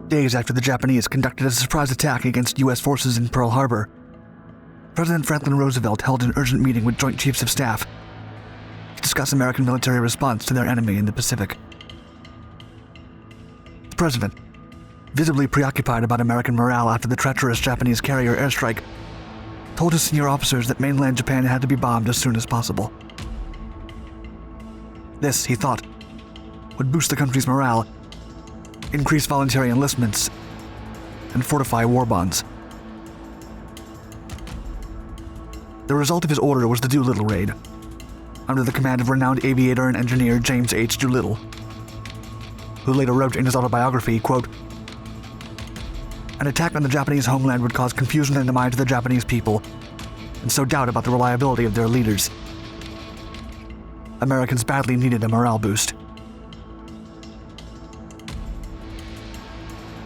Days after the Japanese conducted a surprise attack against U.S. forces in Pearl Harbor, President Franklin Roosevelt held an urgent meeting with Joint Chiefs of Staff to discuss American military response to their enemy in the Pacific. The president, visibly preoccupied about American morale after the treacherous Japanese carrier airstrike, told his senior officers that mainland Japan had to be bombed as soon as possible. This, he thought, would boost the country's morale, increase voluntary enlistments, and fortify war bonds. The result of his order was the Doolittle Raid, under the command of renowned aviator and engineer James H. Doolittle, who later wrote in his autobiography, quote, "An attack on the Japanese homeland would cause confusion in the minds of the Japanese people, and sow doubt about the reliability of their leaders. Americans badly needed a morale boost."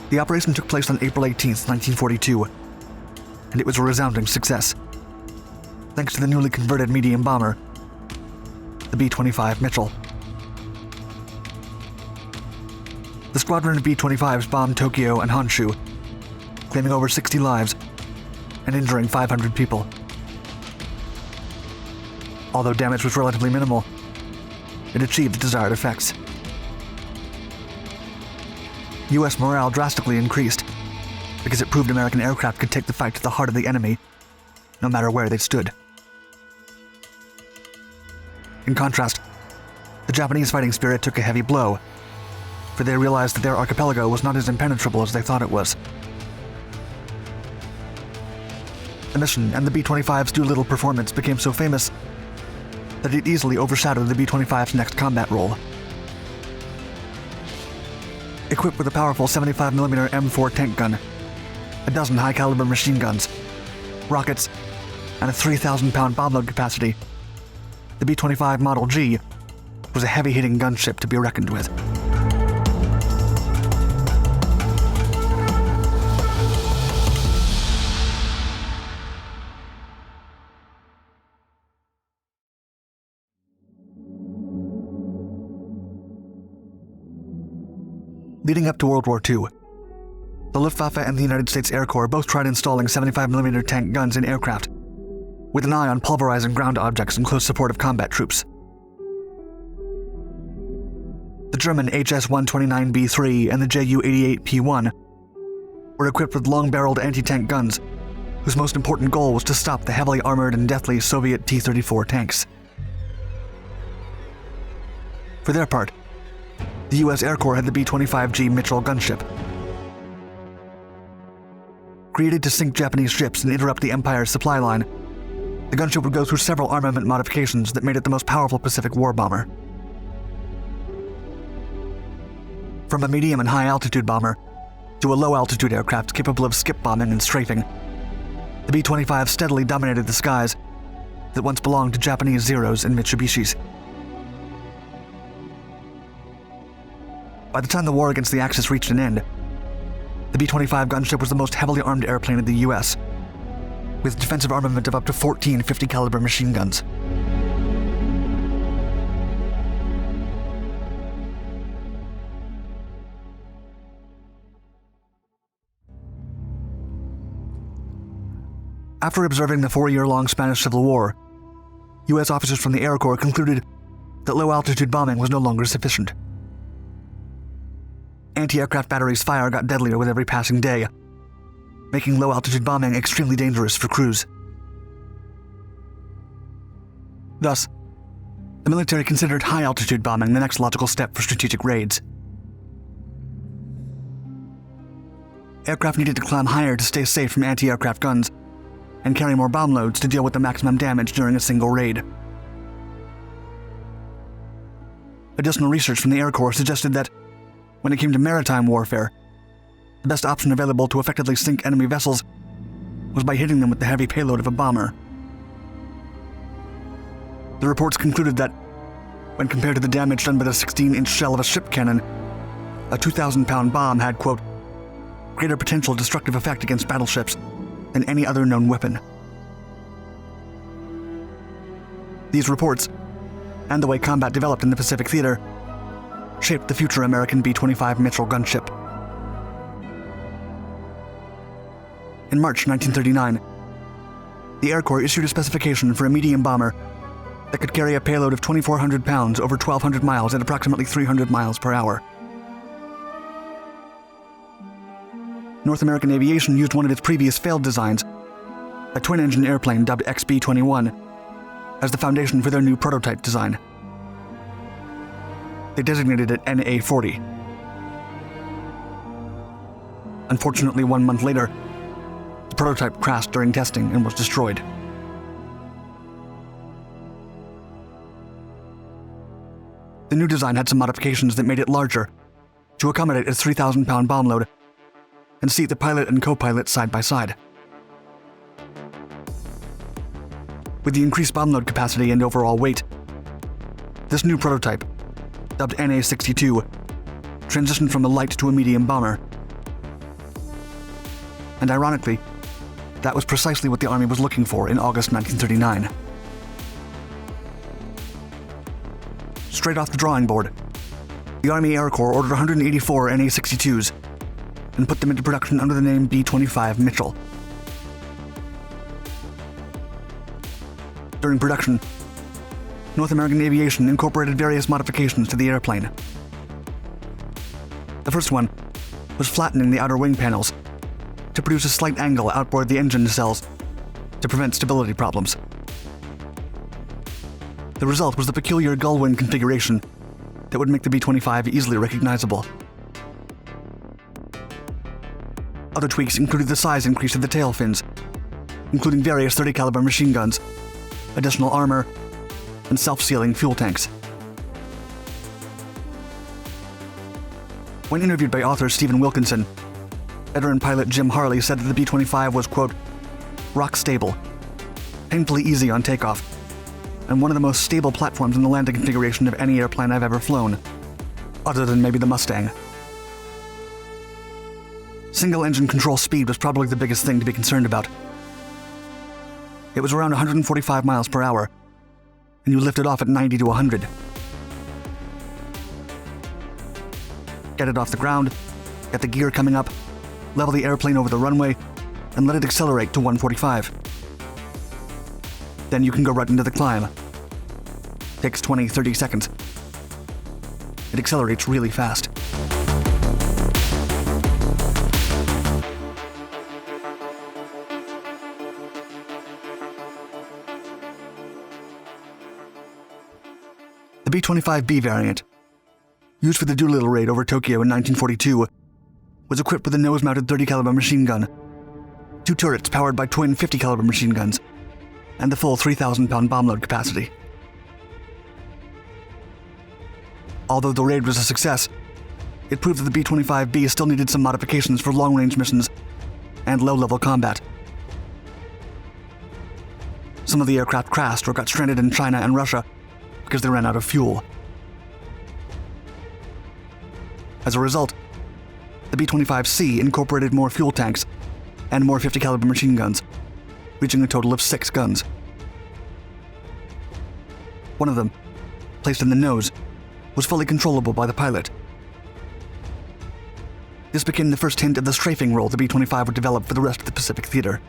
The operation took place on April 18, 1942, and it was a resounding success, thanks to the newly converted medium bomber, the B-25 Mitchell. The squadron of B-25s bombed Tokyo and Honshu, claiming over 60 lives and injuring 500 people. Although damage was relatively minimal, it achieved the desired effects. U.S. morale drastically increased because it proved American aircraft could take the fight to the heart of the enemy, no matter where they stood. In contrast, the Japanese fighting spirit took a heavy blow, for they realized that their archipelago was not as impenetrable as they thought it was. The mission and the B-25's Doolittle performance became so famous that it easily overshadowed the B-25's next combat role. Equipped with a powerful 75mm M4 tank gun, a dozen high-caliber machine guns, rockets, and a 3,000-pound bomb load capacity, the B-25 Model G was a heavy-hitting gunship to be reckoned with. Leading up to World War II, the Luftwaffe and the United States Air Corps both tried installing 75mm tank guns in aircraft, with an eye on pulverizing ground objects in close support of combat troops. The German HS-129B3 and the Ju-88P1 were equipped with long-barreled anti-tank guns, whose most important goal was to stop the heavily armored and deathly Soviet T-34 tanks. For their part, the U.S. Air Corps had the B-25G Mitchell gunship. Created to sink Japanese ships and interrupt the Empire's supply line, the gunship would go through several armament modifications that made it the most powerful Pacific war bomber. From a medium and high-altitude bomber to a low-altitude aircraft capable of skip bombing and strafing, the B-25 steadily dominated the skies that once belonged to Japanese Zeros and Mitsubishis. By the time the war against the Axis reached an end, the B-25 gunship was the most heavily armed airplane in the U.S., with defensive armament of up to 14 50-caliber machine guns. After observing the 4-year-long Spanish Civil War, U.S. officers from the Air Corps concluded that low-altitude bombing was no longer sufficient. Anti-aircraft batteries' fire got deadlier with every passing day, making low-altitude bombing extremely dangerous for crews. Thus, the military considered high-altitude bombing the next logical step for strategic raids. Aircraft needed to climb higher to stay safe from anti-aircraft guns and carry more bomb loads to deal with the maximum damage during a single raid. Additional research from the Air Corps suggested that, when it came to maritime warfare, the best option available to effectively sink enemy vessels was by hitting them with the heavy payload of a bomber. The reports concluded that, when compared to the damage done by the 16-inch shell of a ship cannon, a 2,000-pound bomb had, quote, greater potential destructive effect against battleships than any other known weapon. These reports, and the way combat developed in the Pacific theater, shaped the future American B-25 Mitchell gunship. In March 1939, the Air Corps issued a specification for a medium bomber that could carry a payload of 2,400 pounds over 1,200 miles at approximately 300 miles per hour. North American Aviation used one of its previous failed designs, a twin-engine airplane dubbed B-21, as the foundation for their new prototype design. They designated it NA-40. Unfortunately, 1 month later, the prototype crashed during testing and was destroyed. The new design had some modifications that made it larger to accommodate a 3,000-pound bomb load and seat the pilot and co-pilot side by side. With the increased bomb load capacity and overall weight, this new prototype, dubbed NA-62, transitioned from a light to a medium bomber. And ironically, that was precisely what the Army was looking for in August 1939. Straight off the drawing board, the Army Air Corps ordered 184 NA-62s and put them into production under the name B-25 Mitchell. During production, North American Aviation incorporated various modifications to the airplane. The first one was flattening the outer wing panels to produce a slight angle outboard the engine nacelles to prevent stability problems. The result was the peculiar gull wing configuration that would make the B-25 easily recognizable. Other tweaks included the size increase of the tail fins, including various 30 caliber machine guns, additional armor, and self-sealing fuel tanks. When interviewed by author Stephen Wilkinson, veteran pilot Jim Harley said that the B-25 was, quote, rock stable, painfully easy on takeoff, and one of the most stable platforms in the landing configuration of any airplane I've ever flown, other than maybe the Mustang. Single-engine control speed was probably the biggest thing to be concerned about. It was around 145 miles per hour, and you lifted off at 90 to 100. Get it off the ground, get the gear coming up, level the airplane over the runway, and let it accelerate to 145. Then you can go right into the climb. Takes 20-30 seconds. It accelerates really fast. The B-25B variant, used for the Doolittle Raid over Tokyo in 1942, was equipped with a nose-mounted 30 caliber machine gun, 2 turrets powered by twin 50 caliber machine guns, and the full 3,000-pound bomb load capacity. Although the raid was a success, it proved that the B-25B still needed some modifications for long-range missions and low-level combat. Some of the aircraft crashed or got stranded in China and Russia because they ran out of fuel. As a result, the B-25C incorporated more fuel tanks and more 50 caliber machine guns, reaching a total of 6 guns. One of them, placed in the nose, was fully controllable by the pilot. This became the first hint of the strafing role the B-25 would develop for the rest of the Pacific Theater.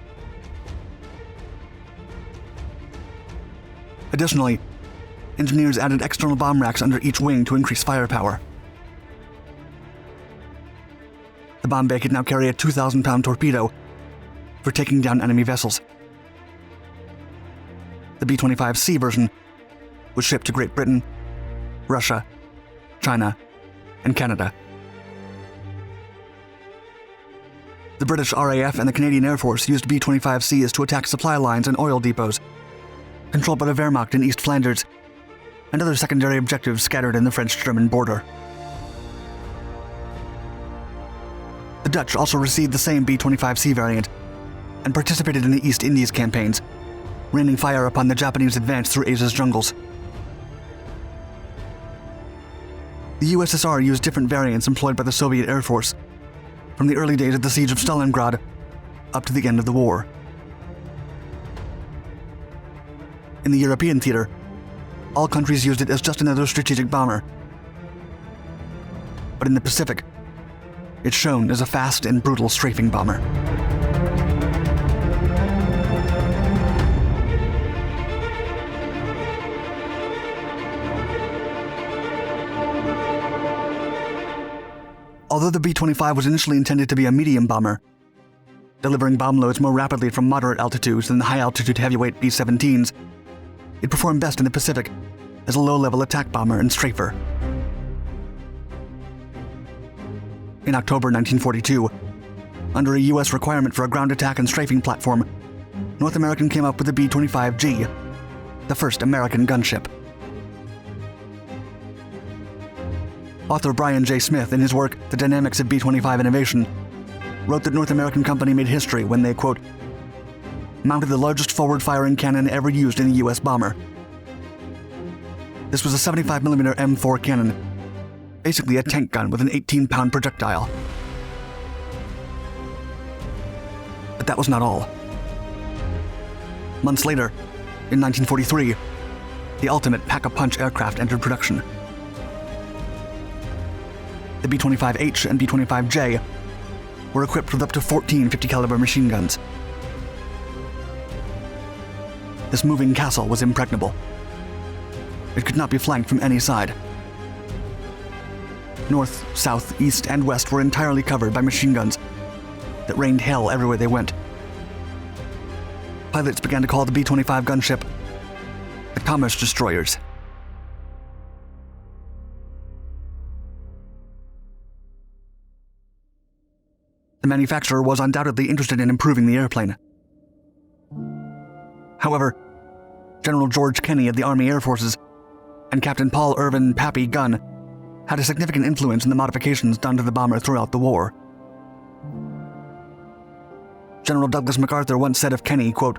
Additionally, engineers added external bomb racks under each wing to increase firepower. The bomb bay could now carry a 2,000-pound torpedo for taking down enemy vessels. The B-25C version was shipped to Great Britain, Russia, China, and Canada. The British RAF and the Canadian Air Force used B-25Cs to attack supply lines and oil depots, controlled by the Wehrmacht in East Flanders, and other secondary objectives scattered in the French-German border. The Dutch also received the same B-25C variant and participated in the East Indies campaigns, raining fire upon the Japanese advance through Asia's jungles. The USSR used different variants employed by the Soviet Air Force, from the early days of the siege of Stalingrad up to the end of the war. In the European theater, all countries used it as just another strategic bomber. But in the Pacific, it's shown as a fast and brutal strafing bomber. Although the B-25 was initially intended to be a medium bomber, delivering bomb loads more rapidly from moderate altitudes than the high-altitude heavyweight B-17s, it performed best in the Pacific as a low-level attack bomber and strafer. In October 1942, under a U.S. requirement for a ground attack and strafing platform, North American came up with the B-25G, the first American gunship. Author Brian J. Smith, in his work The Dynamics of B-25 Innovation, wrote that North American company made history when they, quote, mounted the largest forward-firing cannon ever used in a U.S. bomber. This was a 75mm M4 cannon, basically a tank gun with an 18-pound projectile. But that was not all. Months later, in 1943, the ultimate pack-a-punch aircraft entered production. The B-25H and B-25J were equipped with up to 14 50-caliber machine guns. This moving castle was impregnable. It could not be flanked from any side. North, south, east, and west were entirely covered by machine guns that rained hell everywhere they went. Pilots began to call the B-25 gunship the commerce destroyers. The manufacturer was undoubtedly interested in improving the airplane. However, General George Kenney of the Army Air Forces and Captain Paul Irvin "Pappy" Gunn had a significant influence in the modifications done to the bomber throughout the war. General Douglas MacArthur once said of Kenney, quote,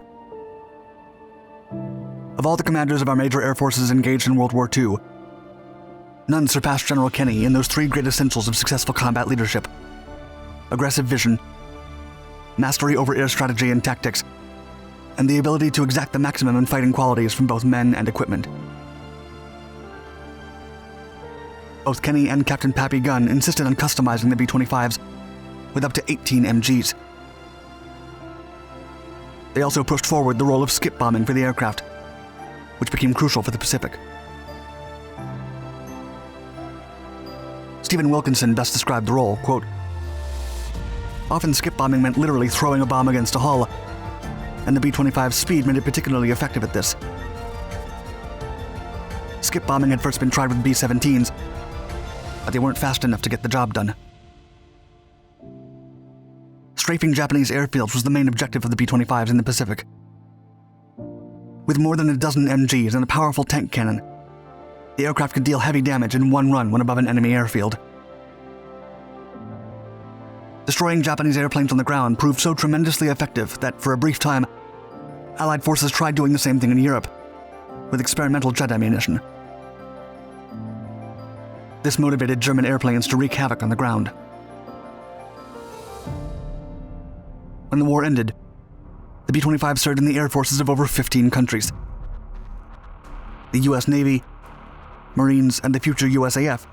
"Of all the commanders of our major air forces engaged in World War II, none surpassed General Kenney in those three great essentials of successful combat leadership: aggressive vision, mastery over air strategy and tactics, and the ability to exact the maximum in fighting qualities from both men and equipment." Both Kenney and Captain Pappy Gunn insisted on customizing the B-25s with up to 18 MGs. They also pushed forward the role of skip bombing for the aircraft, which became crucial for the Pacific. Stephen Wilkinson best described the role, quote, "Often skip bombing meant literally throwing a bomb against a hull, and the B-25's speed made it particularly effective at this. Skip bombing had first been tried with B-17s, but they weren't fast enough to get the job done. Strafing Japanese airfields was the main objective of the B-25s in the Pacific. With more than a dozen MGs and a powerful tank cannon, the aircraft could deal heavy damage in one run when above an enemy airfield. Destroying Japanese airplanes on the ground proved so tremendously effective that, for a brief time, Allied forces tried doing the same thing in Europe, with experimental jet ammunition. This motivated German airplanes to wreak havoc on the ground. When the war ended, the B-25 served in the air forces of over 15 countries. The U.S. Navy, Marines, and the future USAF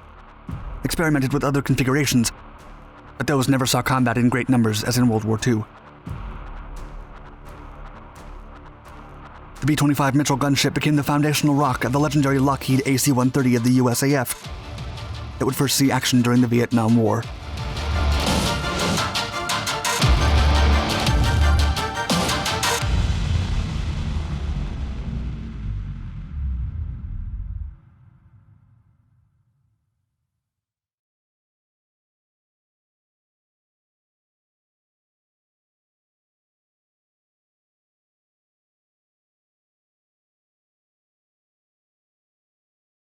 experimented with other configurations, but those never saw combat in great numbers as in World War II. The B-25 Mitchell gunship became the foundational rock of the legendary Lockheed AC-130 of the USAF that would first see action during the Vietnam War.